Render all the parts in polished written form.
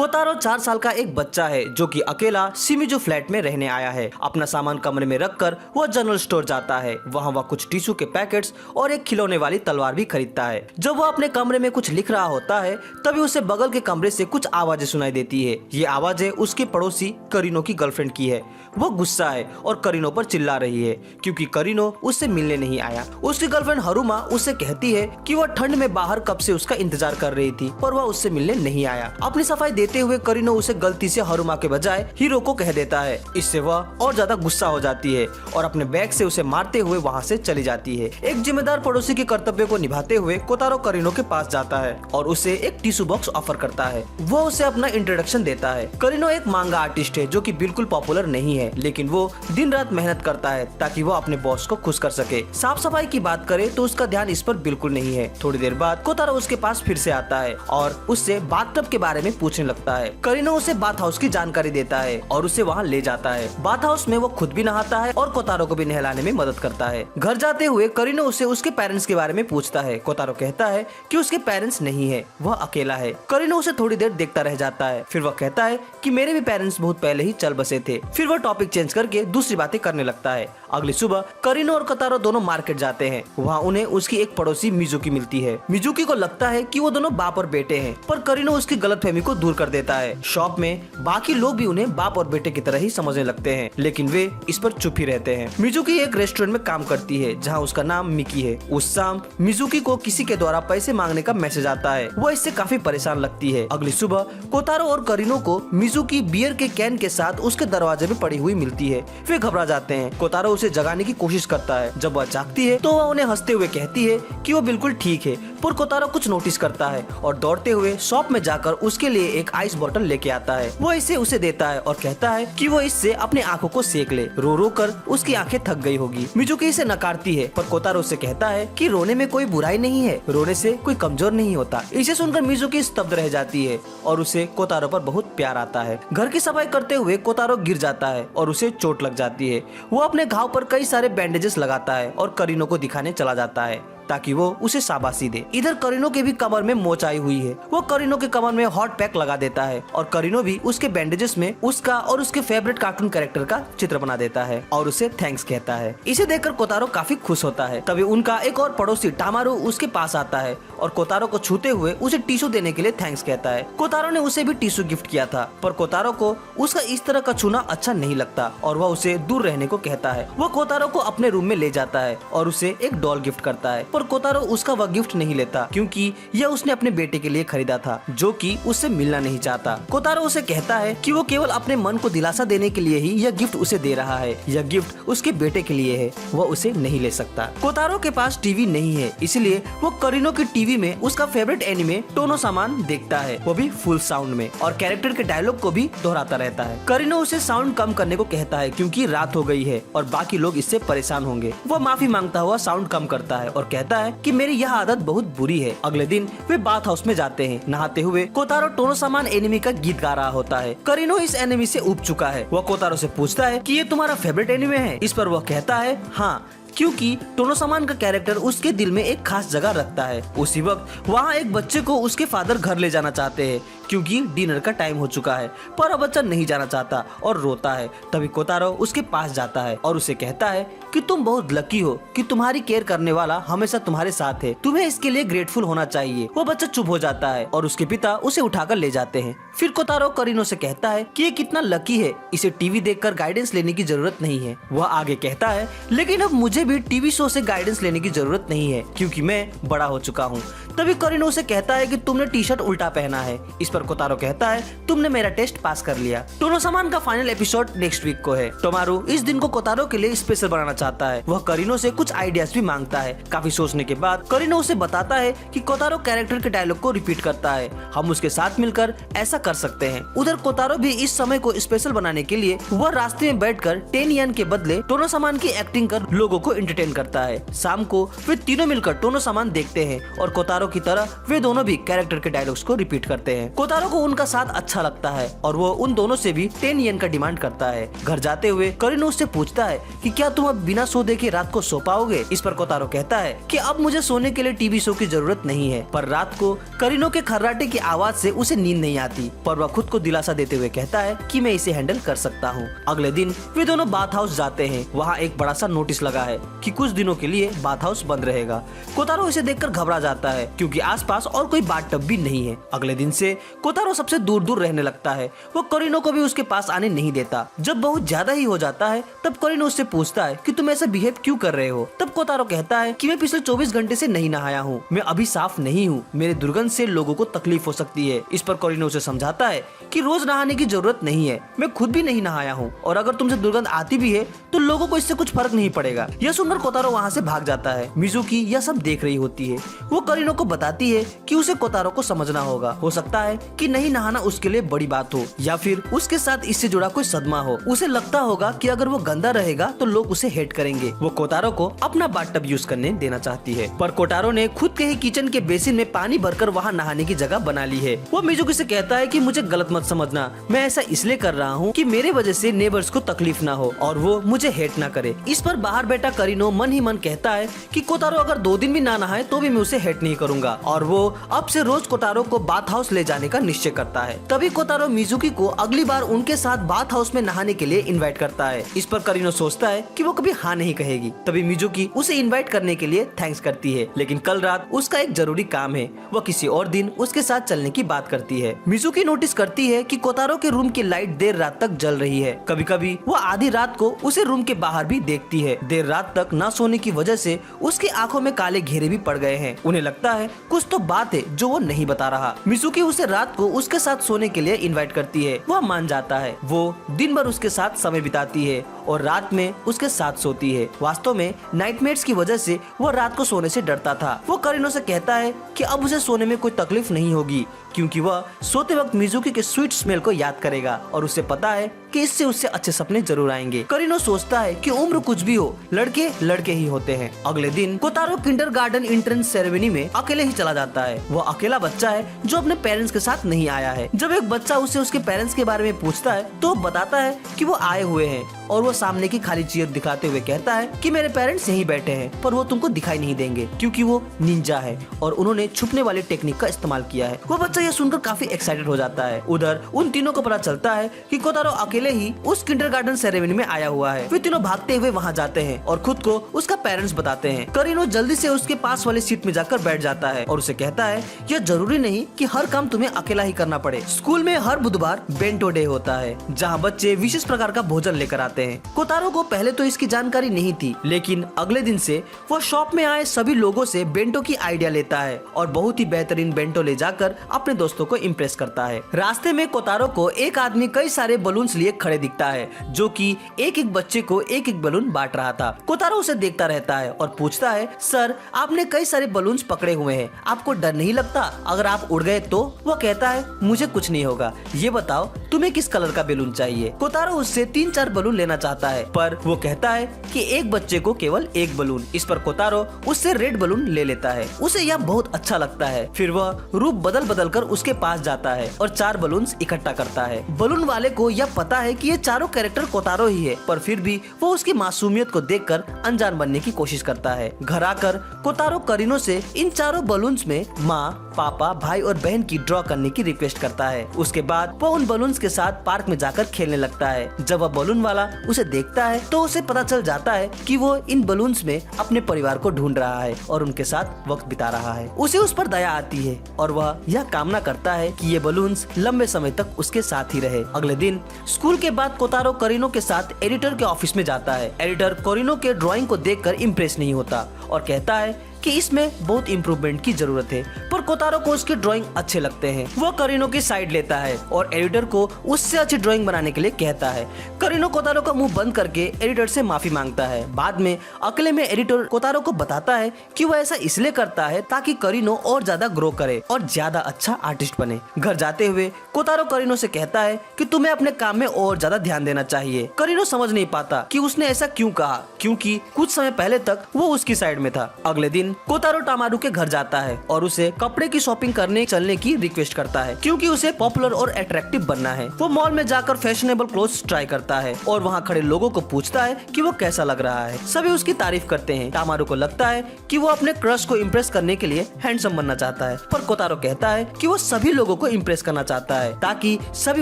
कोतारो 4 साल का एक बच्चा है जो कि अकेला शिमिजू फ्लैट में रहने आया है। अपना सामान कमरे में रखकर वह जनरल स्टोर जाता है। वहाँ वह कुछ टिश्यू के पैकेट्स और एक खिलौने वाली तलवार भी खरीदता है। जब वह अपने कमरे में कुछ लिख रहा होता है तभी उसे बगल के कमरे से कुछ आवाजें सुनाई देती है। ये आवाजें उसके पड़ोसी करीनो की गर्लफ्रेंड की है। वो गुस्सा है और करीनो पर चिल्ला रही है क्योंकि करीनो उससे मिलने नहीं आया। उसकी गर्लफ्रेंड हरुमा उससे कहती है कि वह ठंड में बाहर कब से उसका इंतजार कर रही थी पर वह उससे मिलने नहीं आया। अपनी सफाई देते हुए करीनो उसे गलती से हरुमा के बजाय हीरो को कह देता है। इससे वह और ज्यादा गुस्सा हो जाती है और अपने बैग से उसे मारते हुए वहाँ से चली जाती है। एक जिम्मेदार पड़ोसी के कर्तव्य को निभाते हुए कोतारो करीनो के पास जाता है और उसे एक टिश्यू बॉक्स ऑफर करता है। वह उसे अपना इंट्रोडक्शन देता है। करीनो एक मांगा आर्टिस्ट है जो कि बिल्कुल पॉपुलर नहीं है, लेकिन वो दिन रात मेहनत करता है ताकि वो अपने बॉस को खुश कर सके। साफ सफाई की बात करे तो उसका ध्यान इस पर बिल्कुल नहीं है। थोड़ी देर बाद कोतारो उसके पास फिर से आता है और उससे बाथटब के बारे में पूछने लगता है। करीनो उसे बाथ हाउस की जानकारी देता है और उसे वहाँ ले जाता है। बाथ हाउस में वो खुद भी नहाता है और कोतारो को भी नहलाने में मदद करता है। घर जाते हुए करीनो उसे उसके पेरेंट्स के बारे में पूछता है। कोतारो कहता है कि उसके पेरेंट्स नहीं है, वह अकेला है। करीनो उसे थोड़ी देर देखता रह जाता है। फिर वह कहता है कि मेरे भी पेरेंट्स बहुत पहले ही चल बसे थे। फिर वह टॉपिक चेंज करके दूसरी बातें करने लगता है। अगली सुबह करीनो और कोतारो दोनों मार्केट जाते हैं। वहाँ उन्हें उसकी एक पड़ोसी मिजुकी मिलती है। मिजुकी को लगता है कि वो दोनों बाप और बेटे हैं, पर करीनो उसकी गलतफहमी को दूर कर देता है। शॉप में बाकी लोग भी उन्हें बाप और बेटे की तरह ही समझने लगते हैं, लेकिन वे इस पर चुप ही रहते हैं। मिजुकी एक रेस्टोरेंट में काम करती है जहाँ उसका नाम मिकी है। उस शाम मिजुकी को किसी के द्वारा पैसे मांगने का मैसेज आता है। वो इससे काफी परेशान लगती है। अगली सुबह कोतारो और करीनो को मिजुकी बियर के कैन के साथ उसके दरवाजे में पड़ी हुई मिलती है। वे घबरा जाते हैं। कोतारो उसे जगाने की कोशिश करता है। जब वह जागती है तो वह उन्हें हंसते हुए कहती है कि वो बिल्कुल ठीक है, पर कोतारो कुछ नोटिस करता है और दौड़ते हुए शॉप में जाकर उसके लिए एक आइस बोतल लेके आता है। वो इसे उसे देता है और कहता है कि वो इससे अपनी आंखों को सेक ले। रो रो कर उसकी आंखें थक गई होगी। मिजुकी इसे नकारती है, पर कोतारो से कहता है कि रोने में कोई बुराई नहीं है, रोने से कोई कमजोर नहीं होता। इसे सुनकर मिजुकी स्तब्ध रह जाती है और उसे कोतारो पर बहुत प्यार आता है। घर की सफाई करते हुए कोतारो गिर जाता है और उसे चोट लग जाती है। वो अपने घाव पर कई सारे बैंडेजेस लगाता है और करीनो को दिखाने चला जाता है ताकि वो उसे शाबाशी दे। इधर करीनो के भी कमर में मोच आई हुई है। वो करीनो के कमर में हॉट पैक लगा देता है और करीनो भी उसके बैंडेजेस में उसका और उसके फेवरेट कार्टून कैरेक्टर का चित्र बना देता है और उसे थैंक्स कहता है। इसे देखकर कोतारो काफी खुश होता है। तभी उनका एक और पड़ोसी टामारू उसके पास आता है और कोतारो को छूते हुए उसे टिश्यू देने के लिए थैंक्स कहता है। कोतारो ने उसे भी टिश्यू गिफ्ट किया था, पर कोतारो को उसका इस तरह का छूना अच्छा नहीं लगता और वह उसे दूर रहने को कहता है। वो कोतारो को अपने रूम में ले जाता है और उसे एक डॉल गिफ्ट करता है, पर कोतारो उसका वह गिफ्ट नहीं लेता क्योंकि यह उसने अपने बेटे के लिए खरीदा था जो कि उससे मिलना नहीं चाहता। कोतारो उसे कहता है कि वो केवल अपने मन को दिलासा देने के लिए ही यह गिफ्ट उसे दे रहा है। यह गिफ्ट उसके बेटे के लिए है, वह उसे नहीं ले सकता। कोतारो के पास टीवी नहीं है, इसलिए वो करीनो की टीवी में उसका फेवरेट एनिमे टोनो सामान देखता है, वो भी फुल साउंड में, और कैरेक्टर के डायलॉग को भी दोहराता रहता है। करीनो उसे साउंड कम करने को कहता है क्योंकि रात हो गई है और बाकी लोग इससे परेशान होंगे। वह माफी मांगता हुआ साउंड कम करता है और कहता है कि मेरी यह आदत बहुत बुरी है। अगले दिन वे बाथ हाउस में जाते हैं। नहाते हुए कोतारो टोनो सामान एनिमे का गीत गा रहा होता है। करीनो इस एनिमे से उब चुका है। वह कोतारो से पूछता है कि ये तुम्हारा फेवरेट एनिमे है? इस पर वह कहता है हाँ, क्योंकि टोनो सामान का कैरेक्टर उसके दिल में एक खास जगह रखता है। उसी वक्त वहाँ एक बच्चे को उसके फादर घर ले जाना चाहते हैं क्योंकि डिनर का टाइम हो चुका है, पर बच्चा नहीं जाना चाहता और रोता है। तभी कोतारो उसके पास जाता है और उसे कहता है कि तुम बहुत लकी हो कि तुम्हारी केयर करने वाला हमेशा तुम्हारे साथ है, तुम्हें इसके लिए ग्रेटफुल होना चाहिए। वो बच्चा चुप हो जाता है और उसके पिता उसे उठाकर ले जाते हैं। फिर कोतारो करीनो से कहता है कि ये कितना लकी है, इसे टीवी देखकर गाइडेंस लेने की जरूरत नहीं है। वह आगे कहता है लेकिन अब मुझे भी टीवी शो से गाइडेंस लेने की जरूरत नहीं है क्योंकि मैं बड़ा हो चुका हूँ। तभी करीनो उसे कहता है कि तुमने टी शर्ट उल्टा पहना है। इस पर कोतारो कहता है तुमने मेरा टेस्ट पास कर लिया। टोनो सामान का फाइनल एपिसोड नेक्स्ट वीक को है। टोमारू इस दिन को कोतारो के लिए स्पेशल बनाना चाहता है। वह करीनो से कुछ आइडियाज भी मांगता है। काफी सोचने के बाद करीनो उसे बताता है कि कोतारो कैरेक्टर के डायलॉग को रिपीट करता है, हम उसके साथ मिलकर ऐसा कर सकते हैं। उधर कोतारो भी इस समय को स्पेशल बनाने के लिए वह रास्ते में बैठकर 10 येन के बदले टोनो सामान की एक्टिंग कर लोगों को एंटरटेन करता है। शाम को वे तीनों मिलकर टोनो सामान देखते हैं और कोतारो कोतारो की तरह वे दोनों भी कैरेक्टर के डायलॉग्स को रिपीट करते हैं। कोतारो को उनका साथ अच्छा लगता है और वो उन दोनों से भी 10 येन का डिमांड करता है। घर जाते हुए करीनो उससे पूछता है कि क्या तुम अब बिना सो देखे रात को सो पाओगे। इस पर कोतारो कहता है कि अब मुझे सोने के लिए टीवी शो की जरूरत नहीं है। पर रात को करीनो के खर्राटे की आवाज से उसे नींद नहीं आती, पर वह खुद को दिलासा देते हुए कहता है कि मैं इसे हैंडल कर सकता हूँ। अगले दिन वे दोनों बाथ हाउस जाते हैं। वहाँ एक बड़ा सा नोटिस लगा है कि कुछ दिनों के लिए बाथ हाउस बंद रहेगा। कोतारो इसे देखकर घबरा जाता है क्योंकि आसपास और कोई बाथ टब भी नहीं है। अगले दिन से कोतारो सबसे दूर दूर रहने लगता है। वो करीनो को भी उसके पास आने नहीं देता। जब बहुत ज्यादा ही हो जाता है तब करीनो उससे पूछता है कि तुम ऐसा बिहेव क्यों कर रहे हो। तब कोतारो कहता है कि मैं पिछले 24 घंटे से नहीं नहाया हूँ, मैं अभी साफ नहीं हूँ, मेरे दुर्गंध से लोगों को तकलीफ हो सकती है। इस पर करीनो उसे समझाता है कि रोज नहाने की जरूरत नहीं है, मैं खुद भी नहीं नहाया हूँ और अगर तुमसे दुर्गंध आती भी है तो लोगों को इससे कुछ फर्क नहीं पड़ेगा। यह सुनकर कोतारो वहाँ से भाग जाता है। मिजुकी यह सब देख रही होती है। वो करीनो को बताती है कि उसे कोतारो को समझना होगा। हो सकता है कि नहीं नहाना उसके लिए बड़ी बात हो या फिर उसके साथ इससे जुड़ा कोई सदमा हो। उसे लगता होगा कि अगर वो गंदा रहेगा तो लोग उसे हेट करेंगे। वो कोतारो को अपना बाथटब यूज करने देना चाहती है, पर कोतारो ने खुद के ही किचन के बेसिन में पानी भरकर वहाँ नहाने की जगह बना ली है। वो मिजुकी से कहता है कि मुझे गलत मत समझना, मैं ऐसा इसलिए कर रहा हूँ कि मेरे वजह से नेबर्स को तकलीफ ना हो और वो मुझे हेट ना करे। इस पर बाहर बैठा करीनो मन ही मन कहता है कि कोतारो अगर 2 दिन भी ना नहाए तो भी मैं उसे हेट नहीं करूंगा और वो अब से रोज कोतारो को बाथ हाउस ले जाने का निश्चय करता है। तभी कोतारो मिजुकी को अगली बार उनके साथ बाथ हाउस में नहाने के लिए इनवाइट करता है। इस पर करीनो सोचता है कि वो कभी हाँ नहीं कहेगी। तभी मिजुकी उसे इनवाइट करने के लिए थैंक्स करती है, लेकिन कल रात उसका एक जरूरी काम है। वो किसी और दिन उसके साथ चलने की बात करती है। मिजुकी नोटिस करती है कि कोतारो के रूम की लाइट देर रात तक जल रही है। कभी कभी वो आधी रात को उसे रूम के बाहर भी देखती है। देर रात तक न सोने की वजह से उसकी आंखों में काले घेरे भी पड़ गए हैं। उन्हें लगता है कुछ तो बात है जो वो नहीं बता रहा। मिजुकी उसे रात को उसके साथ सोने के लिए इनवाइट करती है। वह मान जाता है। वो दिन भर उसके साथ समय बिताती है और रात में उसके साथ सोती है। वास्तव में नाइटमेयर्स की वजह से वो रात को सोने से डरता था। वो करीनो से कहता है कि अब उसे सोने में कोई तकलीफ नहीं होगी क्योंकि वह सोते वक्त मिजुकी के स्वीट स्मेल को याद करेगा और उसे पता है कि इससे उससे अच्छे सपने जरूर आएंगे। करीनो सोचता है कि उम्र कुछ भी हो, लड़के लड़के ही होते हैं। अगले दिन कोतारो किंडरगार्टन एंट्रेंस सेरेमनी में अकेले ही चला जाता है। वो अकेला बच्चा है जो अपने पेरेंट्स के साथ नहीं आया है। जब एक बच्चा उसे उसके पेरेंट्स के बारे में पूछता है तो बताता है कि वो आए हुए हैं और वो सामने की खाली चेयर दिखाते हुए कहता है कि मेरे पेरेंट्स यहीं बैठे हैं पर वो तुमको दिखाई नहीं देंगे क्योंकि वो निंजा है और उन्होंने छुपने वाली टेक्निक का इस्तेमाल किया है। वो बच्चा यह सुनकर काफी एक्साइटेड हो जाता है। उधर उन तीनों को पता चलता है कि कोतारो अकेले ही उस किंडरगार्टन सेरेमनी में आया हुआ है। वे तीनों भागते हुए वहाँ जाते हैं और खुद को उसका पेरेंट्स बताते हैं। करीनो जल्दी से उसके पास वाली सीट में जाकर बैठ जाता है और उसे कहता है यह जरूरी नहीं कि हर काम तुम्हें अकेला ही करना पड़े। स्कूल में हर बुधवार बेंटो डे होता है जहाँ बच्चे विशेष प्रकार का भोजन लेकर आते हैं। कोतारो को पहले तो इसकी जानकारी नहीं थी, लेकिन अगले दिन से वो शॉप में आए सभी लोगों से बेंटो की आइडिया लेता है और बहुत ही बेहतरीन बेंटो ले जाकर अपने दोस्तों को इम्प्रेस करता है। रास्ते में कोतारो को एक आदमी कई सारे बलून्स लिए खड़े दिखता है जो कि एक एक बच्चे को एक एक बलून बांट रहा था। कोतारो उसे देखता रहता है और पूछता है सर आपने कई सारे बलून्स पकड़े हुए हैं, आपको डर नहीं लगता अगर आप उड़ गए तो? वो कहता है मुझे कुछ नहीं होगा, ये बताओ तुम्हें किस कलर का बैलून चाहिए। कोतारो उससे 3-4 बलून लेना चाहता है पर वो कहता है कि एक बच्चे को केवल एक बलून। इस पर कोतारो उससे रेड बलून ले लेता है। उसे यह बहुत अच्छा लगता है। फिर वह रूप बदल बदल कर उसके पास जाता है और 4 बलून्स इकट्ठा करता है। बलून वाले को यह पता है कि ये चारों कैरेक्टर कोतारो ही है, पर फिर भी वो उसकी मासूमियत को देखकर अनजान बनने की कोशिश करता है। घर आकर कोतारो करीनो से इन चारों बलून्स में माँ, पापा, भाई और बहन की ड्रॉ करने की रिक्वेस्ट करता है। उसके बाद वो उन बलून्स के साथ पार्क में जाकर खेलने लगता है। जब वह बलून वाला उसे देखता है तो उसे पता चल जाता है कि वो इन बलून्स में अपने परिवार को ढूंढ रहा है और उनके साथ वक्त बिता रहा है। उसे उस पर दया आती है और वह यह कामना करता है कि ये बलून्स लंबे समय तक उसके साथ ही रहे। अगले दिन स्कूल के बाद कोतारो करीनो के साथ एडिटर के ऑफिस में जाता है। एडिटर करीनो के ड्राइंग को देखकर इम्प्रेस नहीं होता और कहता है कि इसमें बहुत इम्प्रूवमेंट की जरूरत है, पर कोतारो को उसके ड्राइंग अच्छे लगते हैं। वो करीनो की साइड लेता है और एडिटर को उससे अच्छी ड्राइंग बनाने के लिए कहता है। करीनो कोतारो का मुंह बंद करके एडिटर से माफी मांगता है। बाद में अकेले में एडिटर कोतारो को बताता है कि वो ऐसा इसलिए करता है ताकि करीनो और ज्यादा ग्रो करे और ज्यादा अच्छा आर्टिस्ट बने। घर जाते हुए कोतारो करीनो से कहता है कि तुम्हें अपने काम में और ज्यादा ध्यान देना चाहिए। करीनो समझ नहीं पाता कि उसने ऐसा क्यों कहा, क्योंकि कुछ समय पहले तक वो उसकी साइड में था। अगले दिन दिन कोतारो टामारू के घर जाता है और उसे कपड़े की शॉपिंग करने चलने की रिक्वेस्ट करता है, क्योंकि उसे पॉपुलर और अट्रैक्टिव बनना है। वो मॉल में जाकर फैशनेबल क्लोथ्स ट्राई करता है और वहाँ खड़े लोगों को पूछता है कि वो कैसा लग रहा है। सभी उसकी तारीफ करते हैं। टामारू को लगता है कि वो अपने क्रश को इम्प्रेस करने के लिए हैंडसम बनना चाहता है, पर कोतारो कहता है कि वो सभी लोगों को इम्प्रेस करना चाहता है ताकि सभी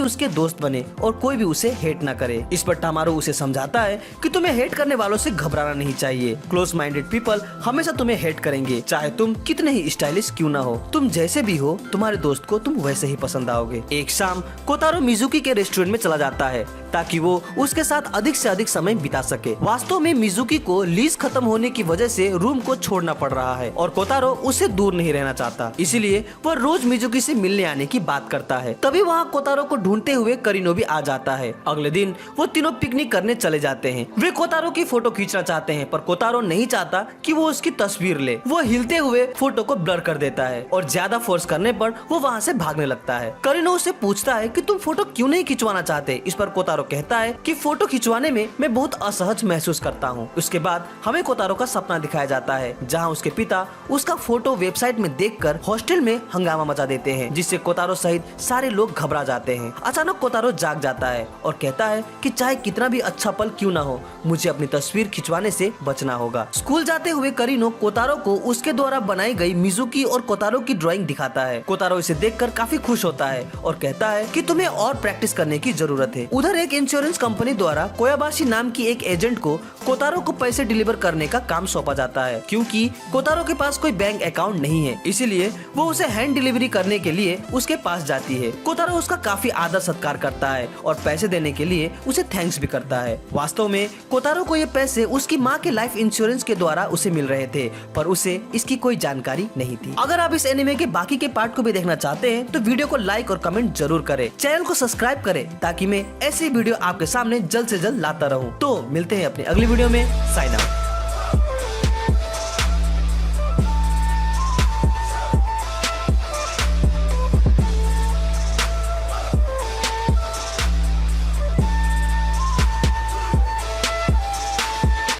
उसके दोस्त बने और कोई भी उसे हेट न करे। इस पर टामारू उसे समझाता है कि तुम्हें हेट करने वालों से घबराना नहीं चाहिए। क्लोज माइंडेड पीपल हमेशा तुम्हें हेट करेंगे, चाहे तुम कितने ही स्टाइलिश क्यों ना हो। तुम जैसे भी हो, तुम्हारे दोस्त को तुम वैसे ही पसंद आओगे। एक शाम कोतारो मिजुकी के रेस्टोरेंट में चला जाता है ताकि वो उसके साथ अधिक से अधिक समय बिता सके। वास्तव में मिजुकी को लीज खत्म होने की वजह से रूम को छोड़ना पड़ रहा है और कोतारो उससे दूर नहीं रहना चाहता, इसीलिए वह रोज मिजुकी से मिलने आने की बात करता है। तभी वहाँ कोतारो को ढूंढते हुए करीनो भी आ जाता है। अगले दिन वो तीनों पिकनिक करने चले जाते हैं। वे कोतारो की फोटो खींचना चाहते हैं, पर कोतारो नहीं चाहता कि वो उसकी तस्वीर ले। वो हिलते हुए फोटो को ब्लर कर देता है और ज्यादा फोर्स करने पर वो वहाँ से भागने लगता है। करीनो उससे पूछता है कि तुम फोटो क्यों नहीं खिंचवाना चाहते। इस पर कोतारो कहता है कि फोटो खिंचवाने में मैं बहुत असहज महसूस करता हूँ। उसके बाद हमें कोतारो का सपना दिखाया जाता है जहाँ उसके पिता उसका फोटो वेबसाइट में देखकर हॉस्टल में हंगामा मचा देते हैं, जिससे कोतारो सहित सारे लोग घबरा जाते हैं। अचानक कोतारो जाग जाता है और कहता है कि चाहे कितना भी अच्छा पल क्यों ना हो, मुझे अपनी तस्वीर खिंचवाने से बचना होगा। स्कूल जाते हुए करीनो कोतारो को उसके द्वारा बनाई गई मिजुकी और कोतारो की ड्राइंग दिखाता है। कोतारो इसे देखकर काफी खुश होता है और कहता है कि तुम्हें और प्रैक्टिस करने की जरूरत है। उधर एक इंश्योरेंस कंपनी द्वारा कोयाबाशी नाम की एक एजेंट को कोतारो को पैसे डिलीवर करने का काम सौंपा जाता है, क्योंकि कोतारो के पास कोई बैंक अकाउंट नहीं है, इसीलिए वो उसे हैंड डिलीवरी करने के लिए उसके पास जाती है। कोतारो उसका काफी आदर सत्कार करता है और पैसे देने के लिए उसे थैंक्स भी करता है। वास्तव में कोतारो को ये पैसे उसकी माँ के लाइफ इंश्योरेंस के द्वारा उसे मिल रहे थे, पर उसे इसकी कोई जानकारी नहीं थी। अगर आप इस एनिमे के बाकी के पार्ट को भी देखना चाहते हैं तो वीडियो को लाइक और कमेंट जरूर करें। चैनल को सब्सक्राइब करें ताकि मैं ऐसी वीडियो आपके सामने जल्द से जल्द लाता रहूं। तो मिलते हैं अपनी अगली वीडियो में। Sign out.